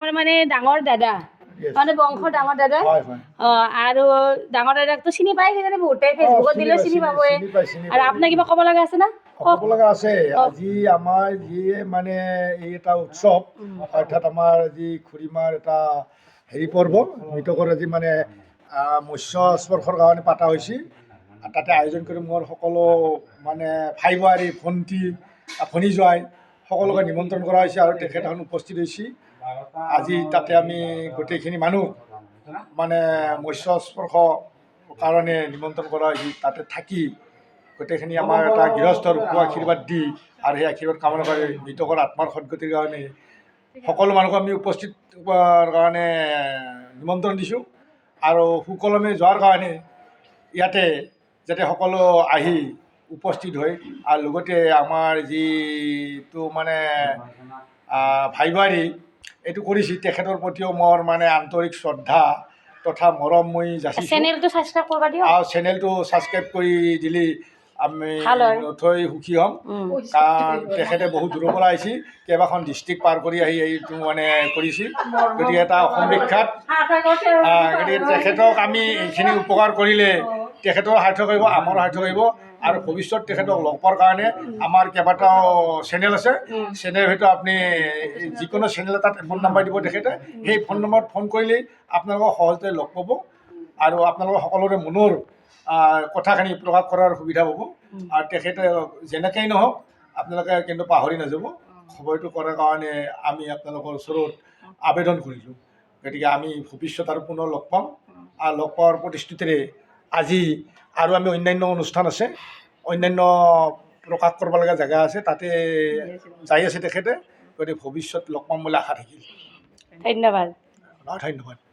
মানে ডাঙৰ দাদা মানে বংশৰ ডাঙৰ দাদা আৰু ডাঙৰ দাদাকতো চিনি পাই কিজানি বহুতে ফেচবুকত দিলে চিনি পাবই আৰু আপোনাৰ কিবা ক'ব লগা আছে না ক'ব লগা আছে আজি আমাৰ যি মানে এই এটা উৎসৱ অৰ্থাৎ আমাৰ যি খুৰীমাৰ এটা হেৰি পৰ্ব মৃতকৰ আজি মানে মৎস্য স্পৰ্শৰ কাৰণে পাতা হৈছে তাতে আয়োজন কৰি মোৰ সকলো মানে ভাই বোৱাৰী ভণ্টি ভনী জোৱাই সকলোকে নিমন্ত্ৰণ কৰা হৈছে আৰু তেখেতসকল উপস্থিত হৈছে আজি তাতে আমি গোটেইখিনি মানুহ মানে মৎস্য স্পৰ্শ কাৰণে নিমন্ত্ৰণ কৰা হৈছে তাতে থাকি গোটেইখিনি আমাৰ এটা গৃহস্থৰ আশীৰ্বাদ দি আৰু সেই আশীৰ্বাদ কামনা কৰি মৃতকৰ আত্মাৰ সদ্গতিৰ কাৰণে সকলো মানুহক আমি উপস্থিত হোৱাৰ কাৰণে নিমন্ত্ৰণ দিছোঁ আৰু সুকলমে যোৱাৰ কাৰণে ইয়াতে যাতে সকলো আহি উপস্থিত হয় আৰু লগতে আমাৰ যিটো মানে ভাই বোৱাৰী এইটো কৰিছে তেখেতৰ প্ৰতিও মোৰ মানে আন্তৰিক শ্ৰদ্ধা তথা মৰম মই যাচিছোঁ চেনেলটো ছাবস্ক্ৰাইব কৰিবা দিয়ক আৰু চেনেলটো ছাবস্ক্ৰাইব কৰি দিলে আমি নথৈ সুখী হ'ম কাৰণ তেখেতে বহুত দূৰৰ পৰা আহিছে কেইবাখন ডিষ্ট্ৰিক্ট পাৰ কৰি আহি এইটো মানে কৰিছে গতিকে এটা অসম বিখ্যাত গতিকে তেখেতক আমি এইখিনি উপকাৰ কৰিলে তেখেতৰ সাৰ্থক আহিব আমাৰো সাৰ্থক আহিব আৰু ভৱিষ্যত তেখেতক লগ পোৱাৰ কাৰণে আমাৰ কেইবাটাও চেনেল আছে চেনেলৰ ভিতৰত আপুনি যিকোনো চেনেল এটাত ফোন নম্বৰ দিব তেখেতে সেই ফোন নম্বৰত ফোন কৰিলেই আপোনালোকক সহজতে লগ পাব আৰু আপোনালোকৰ সকলোৰে মনৰ কথাখিনি প্ৰকাশ কৰাৰ সুবিধা পাব আৰু তেখেতে যেনেকেই নহওক আপোনালোকে কিন্তু পাহৰি নাযাব খবৰটো কৰাৰ কাৰণে আমি আপোনালোকৰ ওচৰত আবেদন কৰিলোঁ গতিকে আমি ভৱিষ্যত আৰু পুনৰ লগ পাম আৰু লগ পোৱাৰ প্ৰতিশ্ৰুতিৰে আজি আৰু আমি অন্যান্য অনুষ্ঠান আছে অন্যান্য প্ৰকাশ কৰিবলগীয়া জেগা আছে তাতে যাই আছে তেখেতে গতিকে ভৱিষ্যত লগ পাম বুলি আশা থাকিল ধন্যবাদ ধন্যবাদ